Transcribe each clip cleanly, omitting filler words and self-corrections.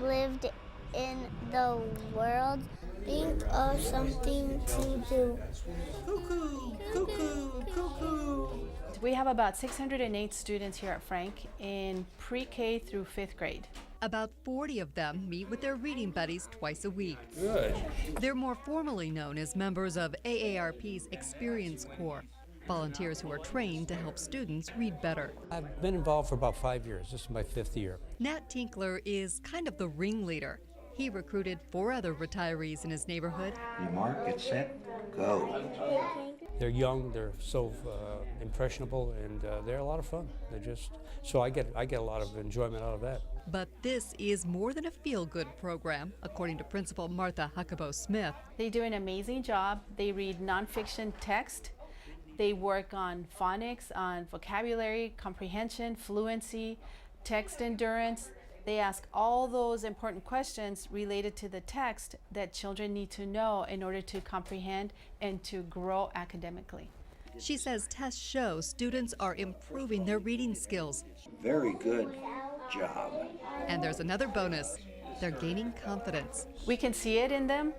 lived in the world. Think of something to do. Cuckoo, cuckoo, cuckoo. We have about 608 students here at Frank in pre-K through 5th grade. About 40 of them meet with their reading buddies twice a week. Good. They're more formally known as members of AARP's Experience Corps, volunteers who are trained to help students read better. I've been involved for about 5 years. This is my 5th year. Nat Tinkler is kind of the ringleader. He recruited 4 other retirees in his neighborhood. You mark, get set, go. They're young, they're so impressionable, and they're a lot of fun. So I get a lot of enjoyment out of that. But this is more than a feel-good program, according to Principal Martha Huckabo-Smith. They do an amazing job. They read nonfiction text. They work on phonics, on vocabulary, comprehension, fluency, text endurance. They ask all those important questions related to the text that children need to know in order to comprehend and to grow academically. She says tests show students are improving their reading skills. Very good job. And there's another bonus. They're gaining confidence. We can see it in them.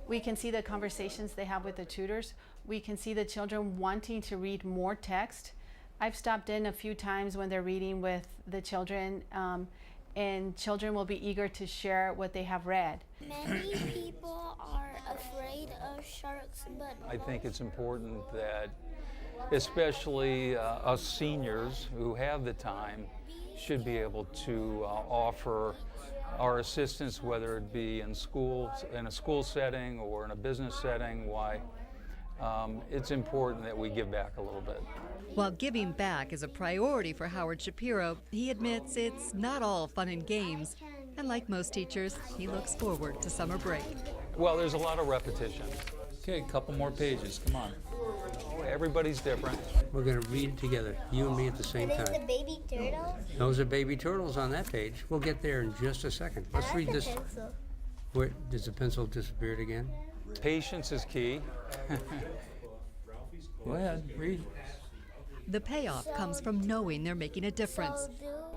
We can see the conversations they have with the tutors. We can see the children wanting to read more text. I've stopped in a few times when they're reading with the children, and children will be eager to share what they have read. Many people are afraid of sharks, but I think it's important that especially us seniors who have the time should be able to offer our assistance, whether it be in schools, in a school setting or in a business setting. Why it's important that we give back a little bit. While giving back is a priority for Howard Shapiro, he admits it's not all fun and games. And like most teachers, he looks forward to summer break. Well, there's a lot of repetition. Okay, a couple more pages, come on. Everybody's different. We're going to read it together, you and me at the same are these the time. baby turtles? Those are baby turtles on that page. We'll get there in just a second. Let's read this. Pencil. Where, does the pencil disappear again? Patience is key. Go ahead, read. The payoff comes from knowing they're making a difference.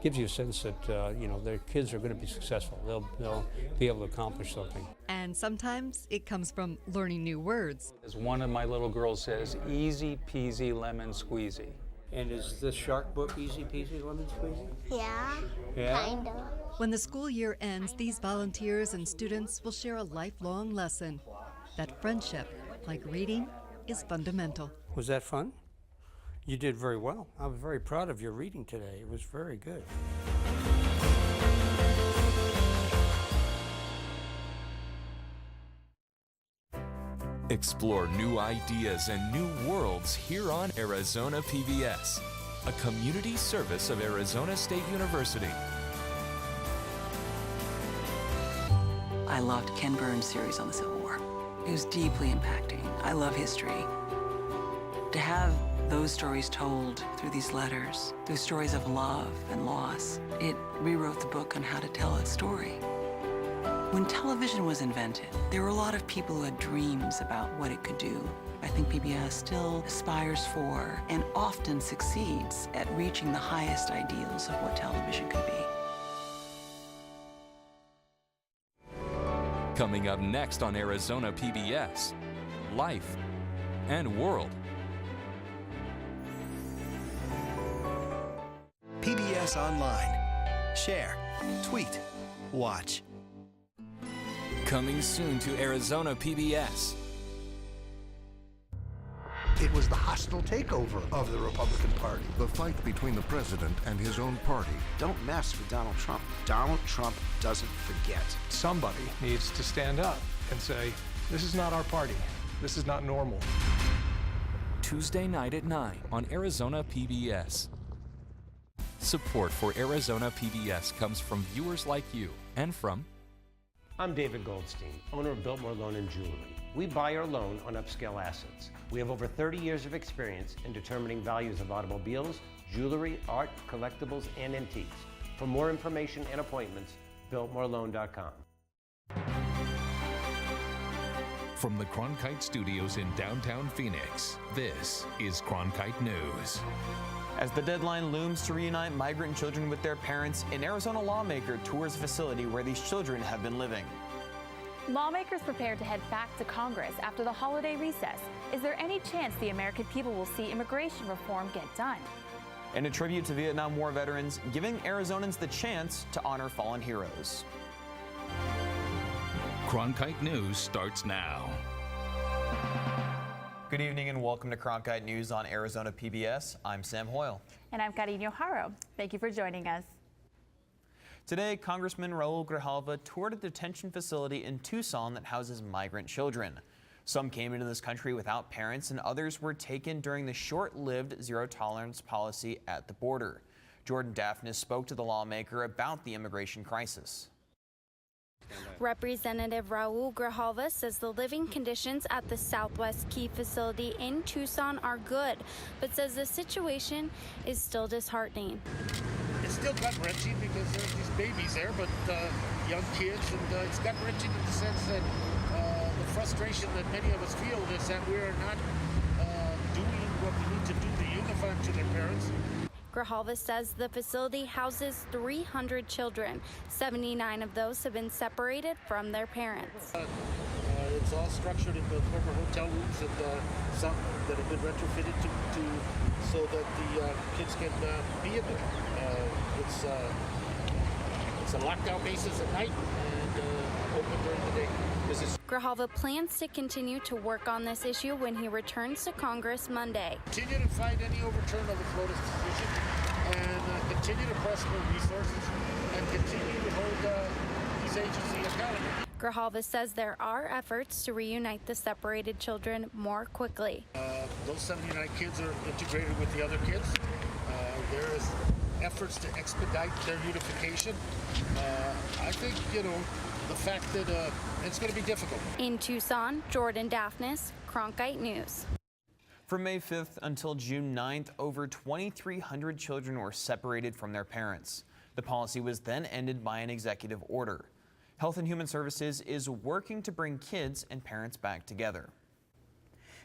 Gives you a sense that their kids are going to be successful. They'll be able to accomplish something. And sometimes it comes from learning new words. As one of my little girls says, easy peasy lemon squeezy. And is this shark book easy peasy lemon squeezy? Yeah, Yeah? kinda. When the school year ends, these volunteers and students will share a lifelong lesson that friendship, like reading, is fundamental. Was that fun? You did very well. I was very proud of your reading today. It was very good. Explore new ideas and new worlds here on Arizona PBS, a community service of Arizona State University. I loved Ken Burns' series on the Civil War. It was deeply impacting. I love history. To have those stories told through these letters, through stories of love and loss, it rewrote the book on how to tell a story. When television was invented, there were a lot of people who had dreams about what it could do. I think PBS still aspires for and often succeeds at reaching the highest ideals of what television could be. Coming up next on Arizona PBS, Life and World. PBS Online. Share, tweet, watch. Coming soon to Arizona PBS. It was the hostile takeover of the Republican Party. The fight between the president and his own party. Don't mess with Donald Trump. Donald Trump doesn't forget. Somebody needs to stand up and say, this is not our party. This is not normal. Tuesday night at 9 on Arizona PBS. Support for Arizona PBS comes from viewers like you and from... I'm David Goldstein, owner of Biltmore Loan and Jewelry. We buy or loan on upscale assets. We have over 30 years of experience in determining values of automobiles, jewelry, art, collectibles, and antiques. For more information and appointments, biltmoreloan.com. From the Cronkite Studios in downtown Phoenix, this is Cronkite News. As the deadline looms to reunite migrant children with their parents, an Arizona lawmaker tours a facility where these children have been living. Lawmakers prepare to head back to Congress after the holiday recess. Is there any chance the American people will see immigration reform get done? And a tribute to Vietnam War veterans, giving Arizonans the chance to honor fallen heroes. Cronkite News starts now. Good evening and welcome to Cronkite News on Arizona PBS. I'm Sam Hoyle. And I'm Karine Haro. Thank you for joining us. Today, Congressman Raul Grijalva toured a detention facility in Tucson that houses migrant children. Some came into this country without parents and others were taken during the short-lived zero-tolerance policy at the border. Jordan Daphnis spoke to the lawmaker about the immigration crisis. Representative Raul Grijalva says the living conditions at the Southwest Key facility in Tucson are good, but says the situation is still disheartening. It's still gut-wrenching because there's these babies there, but young kids, and it's gut-wrenching in the sense that the frustration that many of us feel is that we are not doing what we need to do to unify them to their parents. Grijalva says the facility houses 300 children. 79 of those have been separated from their parents. It's all structured in the former hotel rooms and some that have been retrofitted so that the kids can be in there. It's a lockdown basis at night and open during the day. Grijalva plans to continue to work on this issue when he returns to Congress Monday. Continue to fight any overturn of the FLOTUS decision and continue to press for resources and continue to hold these agencies accountable. Grijalva says there are efforts to reunite the separated children more quickly. Those 79 kids are integrated with the other kids. There is efforts to expedite their unification. I think, the fact that it's going to be difficult. In Tucson, Jordan Daphnis, Cronkite News. From May 5th until June 9th, over 2,300 children were separated from their parents. The policy was then ended by an executive order. Health and Human Services is working to bring kids and parents back together.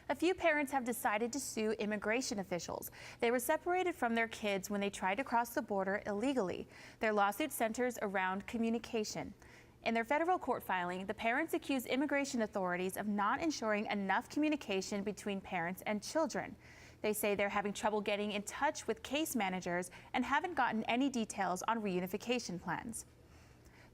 A few parents have decided to sue immigration officials. They were separated from their kids when they tried to cross the border illegally. Their lawsuit centers around communication. In their federal court filing, the parents accuse immigration authorities of not ensuring enough communication between parents and children. They say they're having trouble getting in touch with case managers and haven't gotten any details on reunification plans.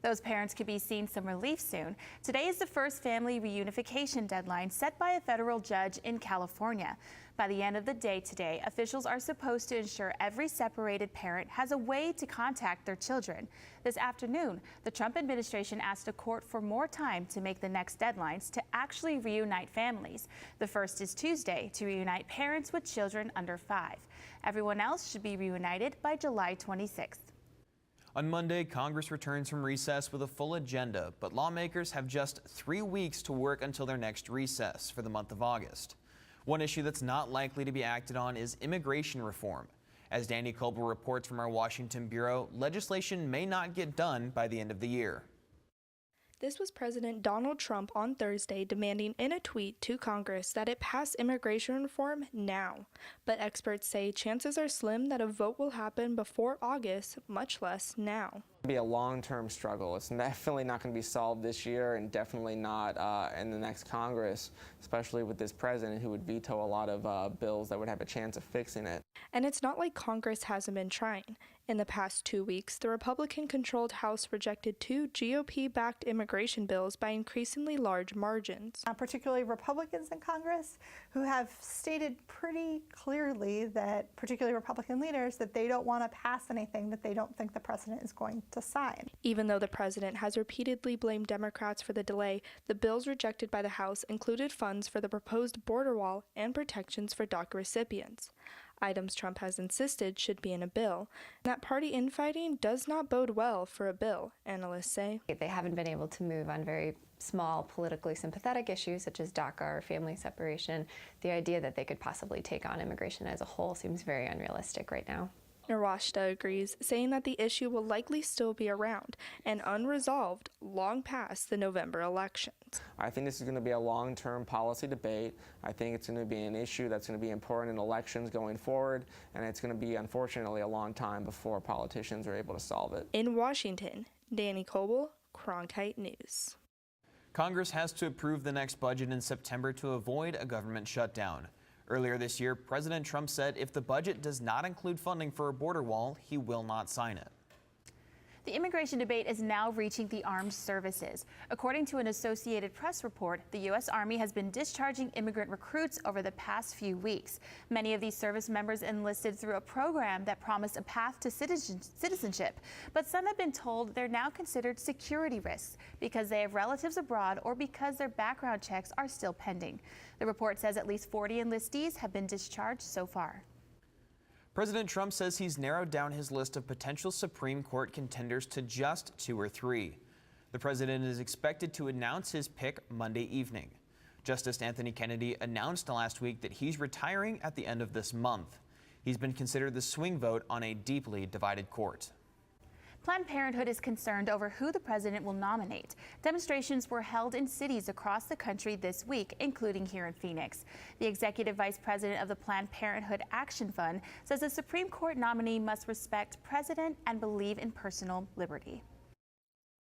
Those parents could be seeing some relief soon. Today is the first family reunification deadline set by a federal judge in California. By the end of the day today, officials are supposed to ensure every separated parent has a way to contact their children. This afternoon, the Trump administration asked a court for more time to make the next deadlines to actually reunite families. The first is Tuesday to reunite parents with children under 5. Everyone else should be reunited by July 26th. On Monday, Congress returns from recess with a full agenda, but lawmakers have just 3 weeks to work until their next recess for the month of August. One issue that's not likely to be acted on is immigration reform. As Danny Colbert reports from our Washington bureau, legislation may not get done by the end of the year. This was President Donald Trump on Thursday demanding in a tweet to Congress that it pass immigration reform now. But experts say chances are slim that a vote will happen before August, much less now. It'll be a long-term struggle. It's definitely not going to be solved this year and definitely not in the next Congress, especially with this president who would veto a lot of bills that would have a chance of fixing it. And it's not like Congress hasn't been trying. In the past 2 weeks, the Republican-controlled House rejected 2 GOP-backed immigration bills by increasingly large margins. Particularly Republicans in Congress who have stated pretty clearly that, particularly Republican leaders, that they don't want to pass anything that they don't think the president is going to sign. Even though the president has repeatedly blamed Democrats for the delay, the bills rejected by the House included funds for the proposed border wall and protections for DACA recipients. Items Trump has insisted should be in a bill. That party infighting does not bode well for a bill, analysts say. They haven't been able to move on very small, politically sympathetic issues such as DACA or family separation. The idea that they could possibly take on immigration as a whole seems very unrealistic right now. Narwashta agrees, saying that the issue will likely still be around and unresolved long past the November elections. I think this is going to be a long-term policy debate. I think it's going to be an issue that's going to be important in elections going forward, and it's going to be, unfortunately, a long time before politicians are able to solve it. In Washington, Danny Coble, Cronkite News. Congress has to approve the next budget in September to avoid a government shutdown. Earlier this year, President Trump said if the budget does not include funding for a border wall, he will not sign it. The immigration debate is now reaching the armed services. According to an Associated Press report, the U.S. Army has been discharging immigrant recruits over the past few weeks. Many of these service members enlisted through a program that promised a path to citizenship. But some have been told they're now considered security risks because they have relatives abroad or because their background checks are still pending. The report says at least 40 enlistees have been discharged so far. President Trump says he's narrowed down his list of potential Supreme Court contenders to just 2 or 3. The president is expected to announce his pick Monday evening. Justice Anthony Kennedy announced last week that he's retiring at the end of this month. He's been considered the swing vote on a deeply divided court. Planned Parenthood is concerned over who the president will nominate. Demonstrations were held in cities across the country this week, including here in Phoenix. The executive vice president of the Planned Parenthood Action Fund says the Supreme Court nominee must respect precedent and believe in personal liberty.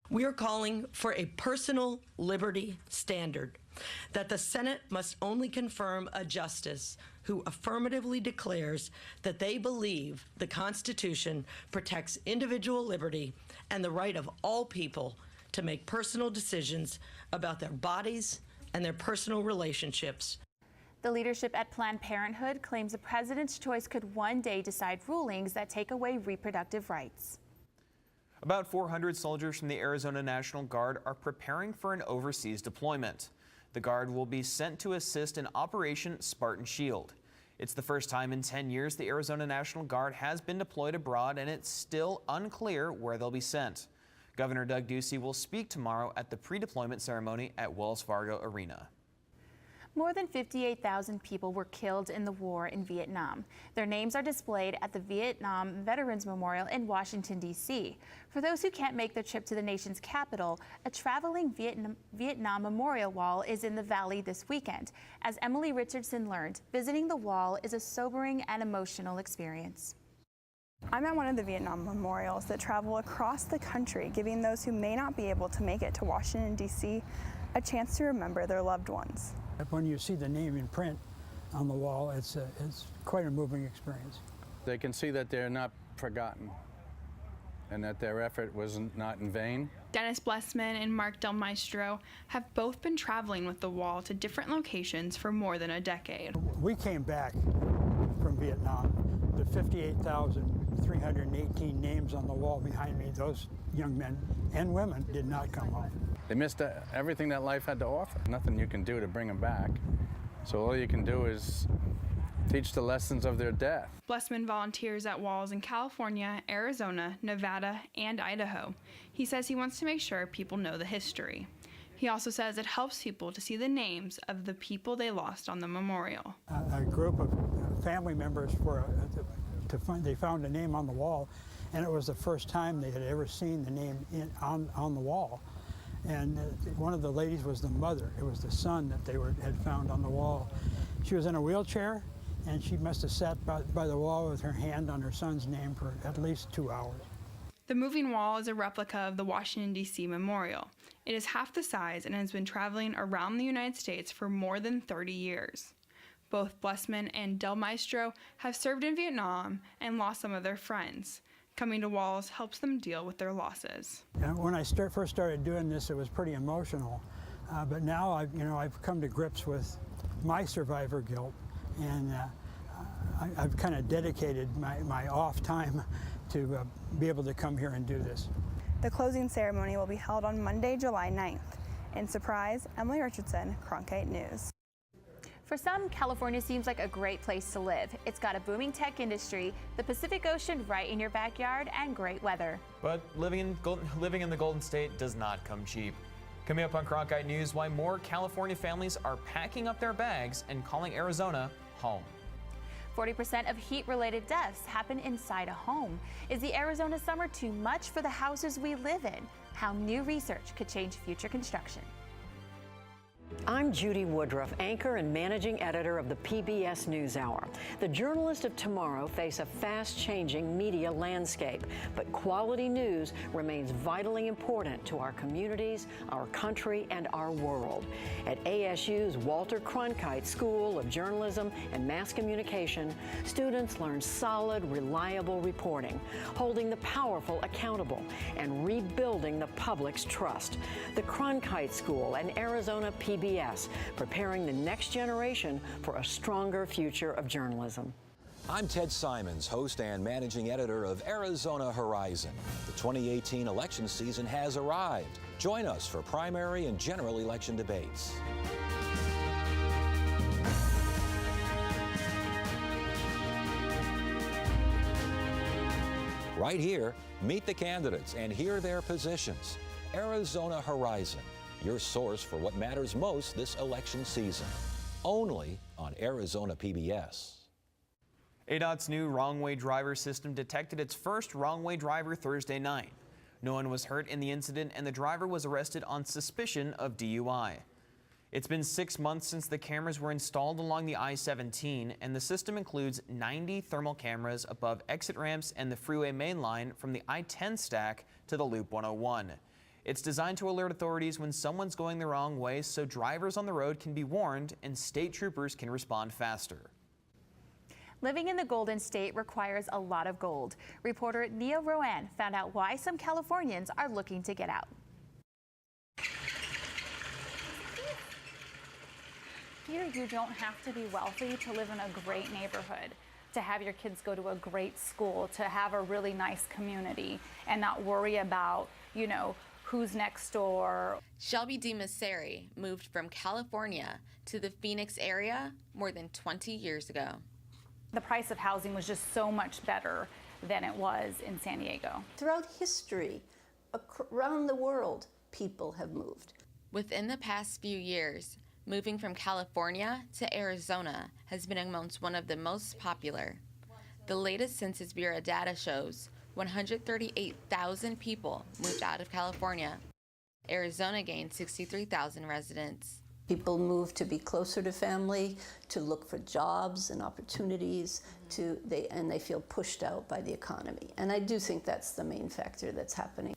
We are calling for a personal liberty standard, that the Senate must only confirm a justice who affirmatively declares that they believe the Constitution protects individual liberty and the right of all people to make personal decisions about their bodies and their personal relationships. The leadership at Planned Parenthood claims the president's choice could one day decide rulings that take away reproductive rights. About 400 soldiers from the Arizona National Guard are preparing for an overseas deployment. The Guard will be sent to assist in Operation Spartan Shield. It's the first time in 10 years the Arizona National Guard has been deployed abroad, and it's still unclear where they'll be sent. Governor Doug Ducey will speak tomorrow at the pre-deployment ceremony at Wells Fargo Arena. More than 58,000 people were killed in the war in Vietnam. Their names are displayed at the Vietnam Veterans Memorial in Washington, D.C. For those who can't make the trip to the nation's capital, a traveling Vietnam memorial wall is in the valley this weekend. As Emily Richardson learned, visiting the wall is a sobering and emotional experience. I'm at one of the Vietnam memorials that travel across the country, giving those who may not be able to make it to Washington, D.C. a chance to remember their loved ones. When you see the name in print on the wall, it's quite a moving experience. They can see that they're not forgotten and that their effort was not in vain. Dennis Blessman and Mark Del Maestro have both been traveling with the wall to different locations for more than a decade. We came back from Vietnam. The 58,318 names on the wall behind me, those young men and women did not come home. They missed everything that life had to offer. Nothing you can do to bring them back. So all you can do is teach the lessons of their death. Blessman volunteers at walls in California, Arizona, Nevada, and Idaho. He says he wants to make sure people know the history. He also says it helps people to see the names of the people they lost on the memorial. A group of family members they found a name on the wall, and it was the first time they had ever seen the name on the wall. And one of the ladies was the mother. It was the son that they had found on the wall. She was in a wheelchair, and she must have sat by the wall with her hand on her son's name for at least 2 hours. The moving wall is a replica of the Washington, D.C. Memorial. It is half the size and has been traveling around the United States for more than 30 years. Both Blessman and Del Maestro have served in Vietnam and lost some of their friends. Coming to walls helps them deal with their losses. When I first started doing this, it was pretty emotional, but now I've come to grips with my survivor guilt, and I've kind of dedicated my off time to be able to come here and do this. The closing ceremony will be held on Monday, July 9th. In Surprise, Emily Richardson, Cronkite News. For some, California seems like a great place to live. It's got a booming tech industry, the Pacific Ocean right in your backyard, and great weather. But living in the Golden State does not come cheap. Coming up on Cronkite News, why more California families are packing up their bags and calling Arizona home. 40% of heat-related deaths happen inside a home. Is the Arizona summer too much for the houses we live in? How new research could change future construction. I'm Judy Woodruff, anchor and managing editor of the PBS NewsHour. The journalists of tomorrow face a fast-changing media landscape, but quality news remains vitally important to our communities, our country, and our world. At ASU's Walter Cronkite School of Journalism and Mass Communication, students learn solid, reliable reporting, holding the powerful accountable, and rebuilding the public's trust. The Cronkite School and Arizona PBS, preparing the next generation for a stronger future of journalism. I'm Ted Simons, host and managing editor of Arizona Horizon. The 2018 election season has arrived. Join us for primary and general election debates. Right here, meet the candidates and hear their positions. Arizona Horizon, your source for what matters most this election season. Only on Arizona PBS. ADOT's new wrong-way driver system detected its first wrong-way driver Thursday night. No one was hurt in the incident, and the driver was arrested on suspicion of DUI. It's been 6 months since the cameras were installed along the I-17, and the system includes 90 thermal cameras above exit ramps and the freeway main line from the I-10 stack to the Loop 101. It's designed to alert authorities when someone's going the wrong way so drivers on the road can be warned and state troopers can respond faster. Living in the Golden State requires a lot of gold. Reporter Nia Rowan found out why some Californians are looking to get out. Here, you don't have to be wealthy to live in a great neighborhood, to have your kids go to a great school, to have a really nice community, and not worry about, you know, who's next door. Shelby DeMasseri moved from California to the Phoenix area more than 20 years ago. The price of housing was just so much better than it was in San Diego. Throughout history, around the world, people have moved. Within the past few years, moving from California to Arizona has been amongst one of the most popular. The latest Census Bureau data shows 138,000 people moved out of California. Arizona gained 63,000 residents. People move to be closer to family, to look for jobs and opportunities, and they feel pushed out by the economy. And I do think that's the main factor that's happening.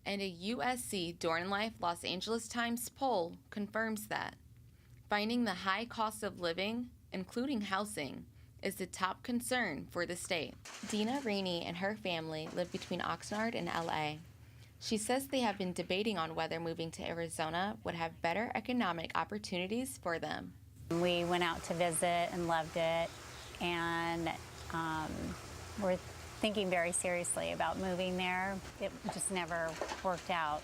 And a USC Dorn Life Los Angeles Times poll confirms that. Finding the high cost of living, including housing, is the top concern for the state. Dina Rainey and her family live between Oxnard and LA. She says they have been debating on whether moving to Arizona would have better economic opportunities for them. We went out to visit and loved it, and we're thinking very seriously about moving there. It just never worked out.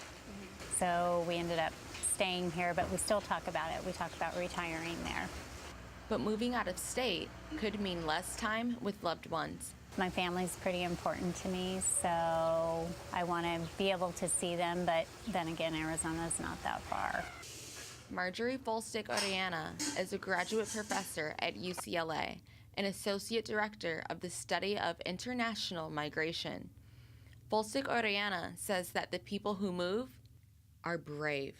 So we ended up staying here, but we still talk about it. We talk about retiring there. But moving out of state could mean less time with loved ones. My family's pretty important to me, so I want to be able to see them, but then again, Arizona's not that far. Marjorie Folstick-Orellana is a graduate professor at UCLA and associate director of the study of international migration. Folstick-Orellana says that the people who move are brave.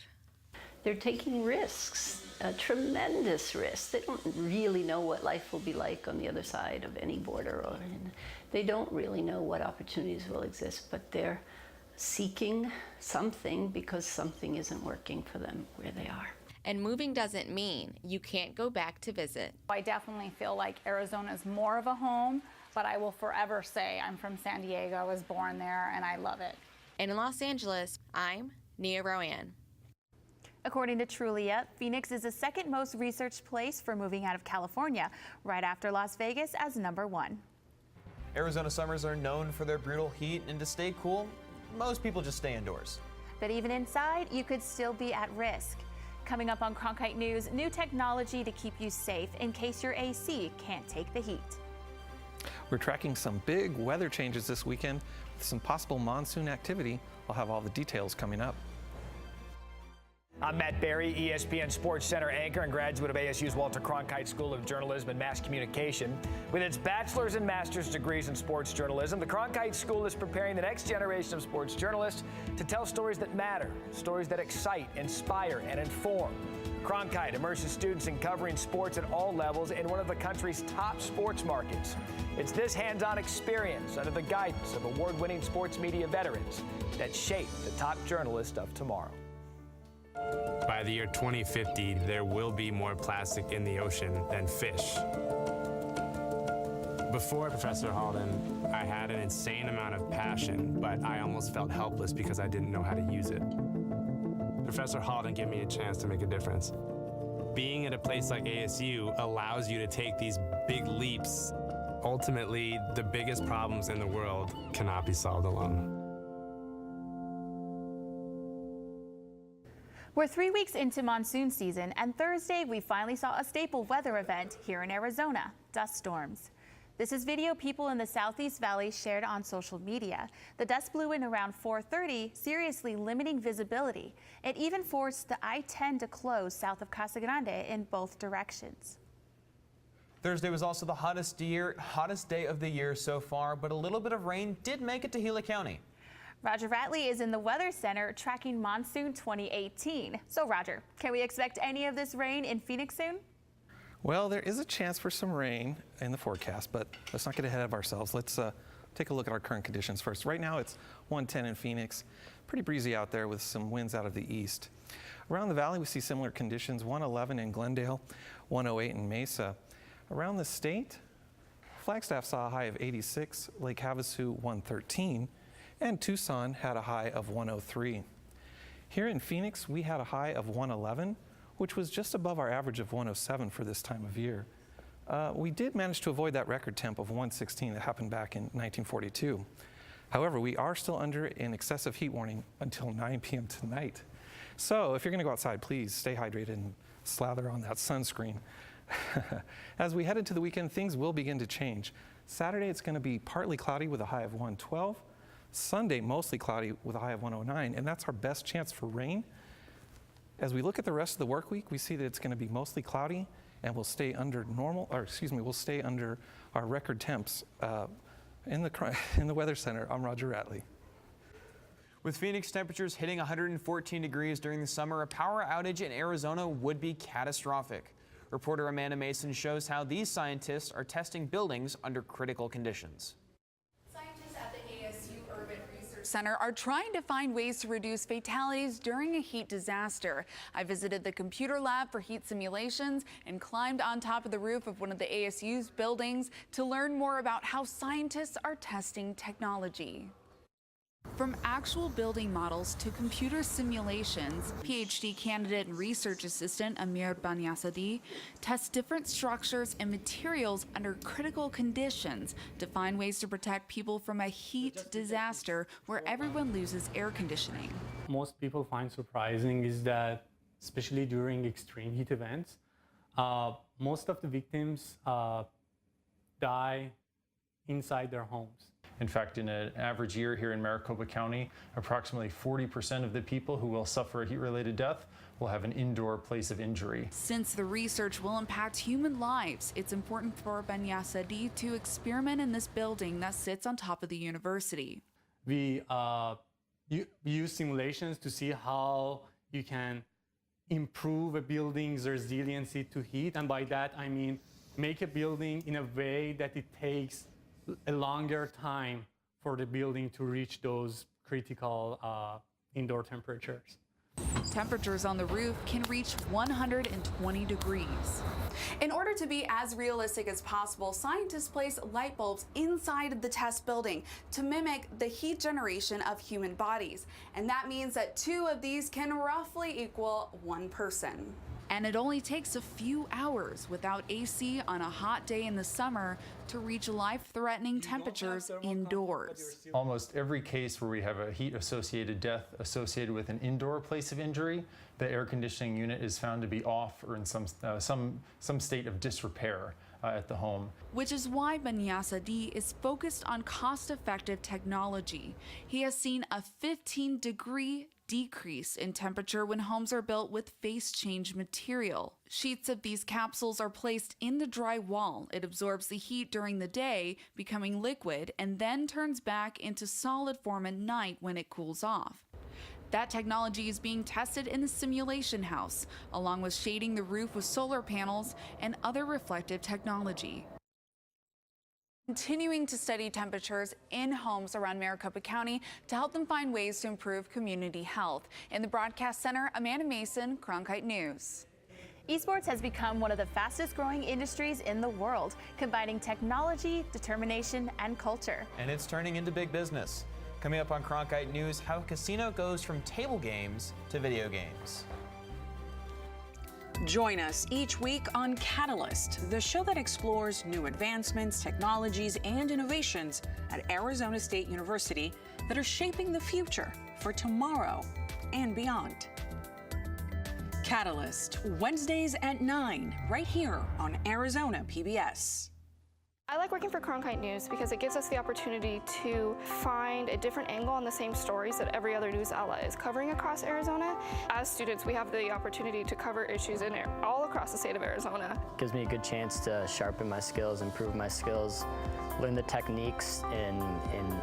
They're taking risks, tremendous risks. They don't really know what life will be like on the other side of any border, they don't really know what opportunities will exist, but they're seeking something because something isn't working for them where they are. And moving doesn't mean you can't go back to visit. I definitely feel like Arizona is more of a home, but I will forever say I'm from San Diego, I was born there, and I love it. And in Los Angeles, I'm Nia Rowan. According to Trulia, Phoenix is the second most researched place for moving out of California, right after Las Vegas as #1. Arizona summers are known for their brutal heat, and to stay cool, most people just stay indoors. But even inside, you could still be at risk. Coming up on Cronkite News, new technology to keep you safe in case your AC can't take the heat. We're tracking some big weather changes this weekend with some possible monsoon activity. I'll have all the details coming up. I'm Matt Berry, ESPN Sports Center anchor and graduate of ASU's Walter Cronkite School of Journalism and Mass Communication. With its bachelor's and master's degrees in sports journalism, the Cronkite School is preparing the next generation of sports journalists to tell stories that matter, stories that excite, inspire, and inform. Cronkite immerses students in covering sports at all levels in one of the country's top sports markets. It's this hands-on experience under the guidance of award-winning sports media veterans that shape the top journalists of tomorrow. By the year 2050, there will be more plastic in the ocean than fish. Before Professor Halden, I had an insane amount of passion, but I almost felt helpless because I didn't know how to use it. Professor Halden gave me a chance to make a difference. Being at a place like ASU allows you to take these big leaps. Ultimately, the biggest problems in the world cannot be solved alone. We're 3 weeks into monsoon season, and Thursday we finally saw a staple weather event here in Arizona, dust storms. This is video people in the Southeast Valley shared on social media. The dust blew in around 4:30, seriously limiting visibility. It even forced the I-10 to close south of Casa Grande in both directions. Thursday was also the hottest day of the year so far, but a little bit of rain did make it to Gila County. Roger Ratley is in the Weather Center tracking monsoon 2018. So Roger, can we expect any of this rain in Phoenix soon? Well, there is a chance for some rain in the forecast, but let's not get ahead of ourselves. Let's take a look at our current conditions first. Right now it's 110 in Phoenix. Pretty breezy out there with some winds out of the east. Around the valley we see similar conditions, 111 in Glendale, 108 in Mesa. Around the state, Flagstaff saw a high of 86, Lake Havasu 113, and Tucson had a high of 103. Here in Phoenix, we had a high of 111, which was just above our average of 107 for this time of year. We did manage to avoid that record temp of 116 that happened back in 1942. However, we are still under an excessive heat warning until 9 p.m. tonight. So if you're gonna go outside, please stay hydrated and slather on that sunscreen. As we head into the weekend, things will begin to change. Saturday, it's gonna be partly cloudy with a high of 112. Sunday, mostly cloudy with a high of 109, and that's our best chance for rain. As we look at the rest of the work week, we see that it's going to be mostly cloudy, and we'll stay under we'll stay under our record temps. In the Weather Center, I'm Roger Ratley. With Phoenix temperatures hitting 114 degrees during the summer, a power outage in Arizona would be catastrophic. Reporter Amanda Mason shows how these scientists are testing buildings under critical conditions. Center are trying to find ways to reduce fatalities during a heat disaster. I visited the computer lab for heat simulations and climbed on top of the roof of one of the ASU's buildings to learn more about how scientists are testing technology. From actual building models to computer simulations, PhD candidate and research assistant Amir Banyasadi tests different structures and materials under critical conditions to find ways to protect people from a heat disaster where everyone loses air conditioning. Most people find surprising is that, especially during extreme heat events, most of the victims die inside their homes. In fact, in an average year here in Maricopa County, approximately 40% of the people who will suffer a heat-related death will have an indoor place of injury. Since the research will impact human lives, it's important for Banyasadi to experiment in this building that sits on top of the university. We use simulations to see how you can improve a building's resiliency to heat, and by that I mean make a building in a way that it takes a longer time for the building to reach those critical indoor temperatures. Temperatures on the roof can reach 120 degrees. In order to be as realistic as possible, scientists place light bulbs inside the test building to mimic the heat generation of human bodies. And that means that 2 of these can roughly equal 1 person. And it only takes a few hours without AC on a hot day in the summer to reach life-threatening temperatures indoors. Almost every case where we have a heat-associated death associated with an indoor place of injury, the air conditioning unit is found to be off or in some state of disrepair at the home. Which is why Banyasadi is focused on cost-effective technology. He has seen a 15-degree decrease in temperature when homes are built with phase change material. Sheets of these capsules are placed in the dry wall. It absorbs the heat during the day, becoming liquid, and then turns back into solid form at night when it cools off. That technology is being tested in the simulation house, along with shading the roof with solar panels and other reflective technology. Continuing to study temperatures in homes around Maricopa County to help them find ways to improve community health. In the broadcast center, Amanda Mason, Cronkite News. Esports has become one of the fastest growing industries in the world, combining technology, determination, and culture. And it's turning into big business. Coming up on Cronkite News, how a casino goes from table games to video games. Join us each week on Catalyst, the show that explores new advancements, technologies, and innovations at Arizona State University that are shaping the future for tomorrow and beyond. Catalyst, Wednesdays at 9, right here on Arizona PBS. I like working for Cronkite News because it gives us the opportunity to find a different angle on the same stories that every other news outlet is covering across Arizona. As students, we have the opportunity to cover issues in all across the state of Arizona. Gives me a good chance to sharpen my skills, improve my skills, learn the techniques in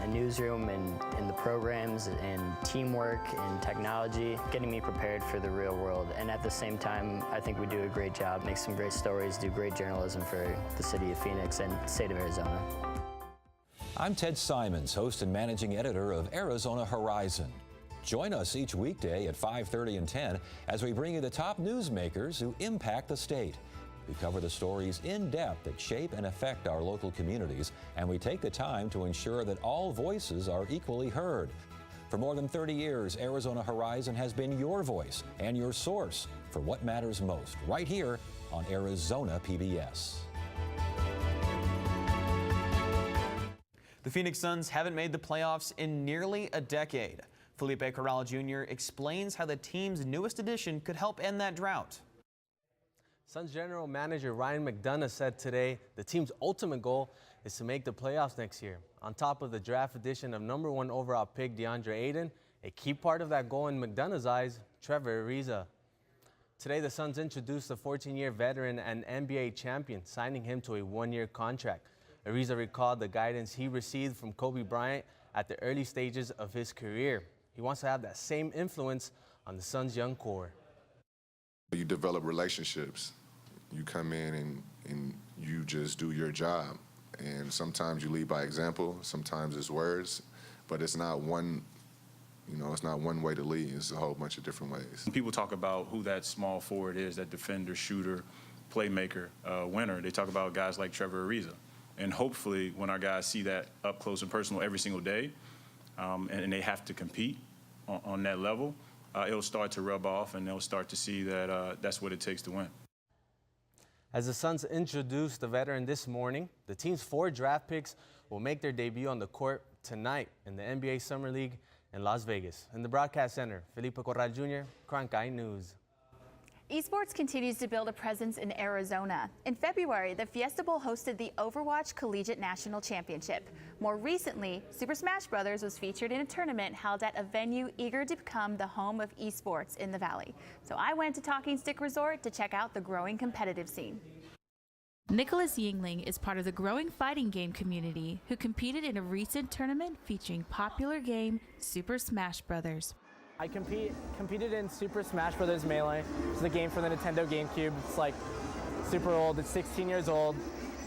a newsroom and in the programs and teamwork and technology, getting me prepared for the real world. And at the same time, I think we do a great job, make some great stories, do great journalism for the city of Phoenix and state of Arizona. I'm Ted Simons, host and managing editor of Arizona Horizon. Join us each weekday at 5:30 and 10 as we bring you the top newsmakers who impact the state. We cover the stories in depth that shape and affect our local communities, and we take the time to ensure that all voices are equally heard. For more than 30 years, Arizona Horizon has been your voice and your source for what matters most, right here on Arizona PBS. The Phoenix Suns haven't made the playoffs in nearly a decade. Felipe Corral Jr. explains how the team's newest addition could help end that drought. Suns general manager Ryan McDonough said today the team's ultimate goal is to make the playoffs next year. On top of the draft addition of #1 overall pick DeAndre Ayton, a key part of that goal in McDonough's eyes, Trevor Ariza. Today, the Suns introduced a 14-year veteran and NBA champion, signing him to a 1-year contract. Ariza recalled the guidance he received from Kobe Bryant at the early stages of his career. He wants to have that same influence on the Suns' young core. You develop relationships. You come in and you just do your job. And sometimes you lead by example, sometimes it's words, but it's not one, it's not one way to lead. It's a whole bunch of different ways. People talk about who that small forward is, that defender, shooter, playmaker, winner. They talk about guys like Trevor Ariza. And hopefully when our guys see that up close and personal every single day, and they have to compete on that level, it'll start to rub off and they'll start to see that that's what it takes to win. As the Suns introduced the veteran this morning, the team's 4 draft picks will make their debut on the court tonight in the NBA Summer League in Las Vegas. In the broadcast center, Felipe Corral Jr., Cronkite News. Esports continues to build a presence in Arizona. In February, the Fiesta Bowl hosted the Overwatch Collegiate National Championship. More recently, Super Smash Bros. Was featured in a tournament held at a venue eager to become the home of esports in the Valley. So I went to Talking Stick Resort to check out the growing competitive scene. Nicholas Yingling is part of the growing fighting game community who competed in a recent tournament featuring popular game Super Smash Bros. I competed in Super Smash Bros. Melee. It's a game for the Nintendo GameCube. It's like super old. It's 16 years old,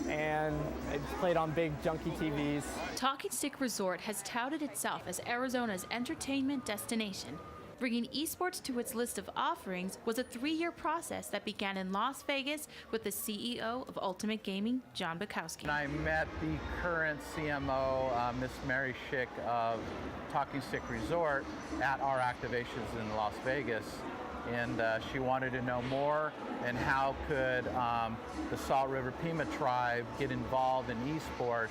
and it's played on big junky TVs. Talking Stick Resort has touted itself as Arizona's entertainment destination. Bringing esports to its list of offerings was a 3-year process that began in Las Vegas with the CEO of Ultimate Gaming, John Bukowski. I met the current CMO, Miss Mary Schick of Talking Stick Resort at our activations in Las Vegas. and she wanted to know more and how could the Salt River Pima tribe get involved in esports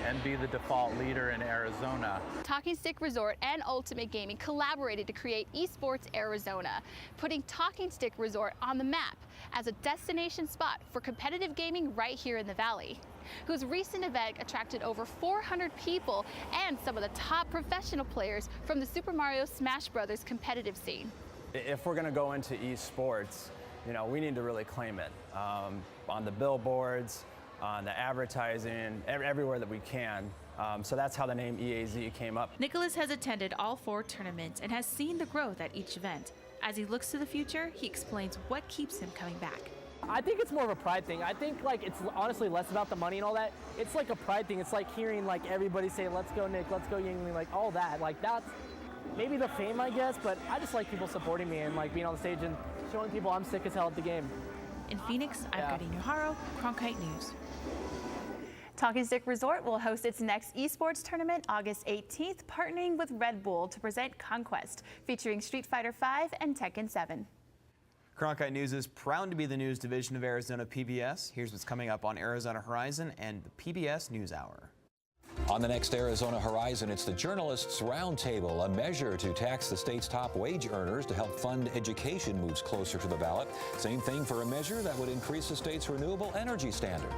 and be the default leader in Arizona. Talking Stick Resort and Ultimate Gaming collaborated to create Esports Arizona, putting Talking Stick Resort on the map as a destination spot for competitive gaming right here in the Valley, whose recent event attracted over 400 people and some of the top professional players from the Super Mario Smash Brothers competitive scene. If we're going to go into esports, you know, we need to really claim it on the billboards, on the advertising, everywhere that we can. So that's how the name EAZ came up. Nicholas has attended all 4 tournaments and has seen the growth at each event. As he looks to the future, he explains what keeps him coming back. I think it's more of a pride thing. I think like it's honestly less about the money and all that. It's like a pride thing. It's like hearing like everybody say, "Let's go, Nick. Let's go, Yingling." Like all that. Like that's maybe the fame, I guess. But I just like people supporting me and like being on the stage and showing people I'm sick as hell at the game. In Phoenix, I'm Gadi Nuharo, Cronkite News. Talking Stick Resort will host its next esports tournament August 18th, partnering with Red Bull to present Conquest, featuring Street Fighter V and Tekken 7. Cronkite News is proud to be the news division of Arizona PBS. Here's what's coming up on Arizona Horizon and the PBS NewsHour. On the next Arizona Horizon, it's the Journalists Roundtable, a measure to tax the state's top wage earners to help fund education moves closer to the ballot. Same thing for a measure that would increase the state's renewable energy standard.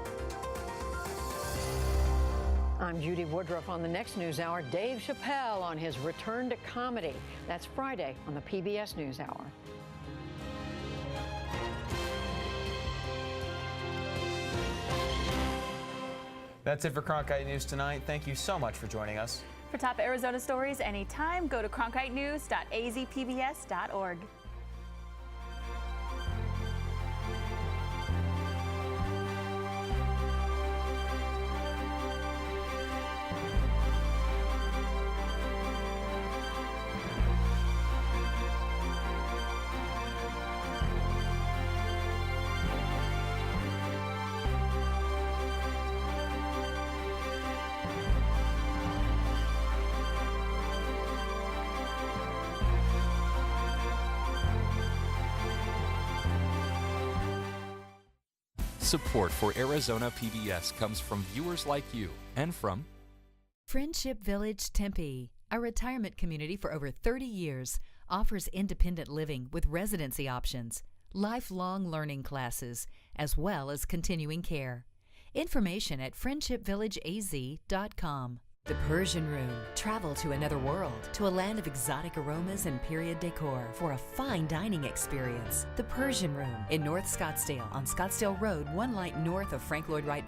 I'm Judy Woodruff. On the next NewsHour, Dave Chappelle on his return to comedy. That's Friday on the PBS NewsHour. That's it for Cronkite News tonight. Thank you so much for joining us. For top Arizona stories anytime, go to cronkitenews.azpbs.org. Support for Arizona PBS comes from viewers like you and from Friendship Village Tempe, a retirement community for over 30 years, offers independent living with residency options, lifelong learning classes, as well as continuing care. Information at friendshipvillageaz.com. The Persian Room. Travel to another world, to a land of exotic aromas and period decor for a fine dining experience. The Persian Room in North Scottsdale on Scottsdale Road, 1 light north of Frank Lloyd Wright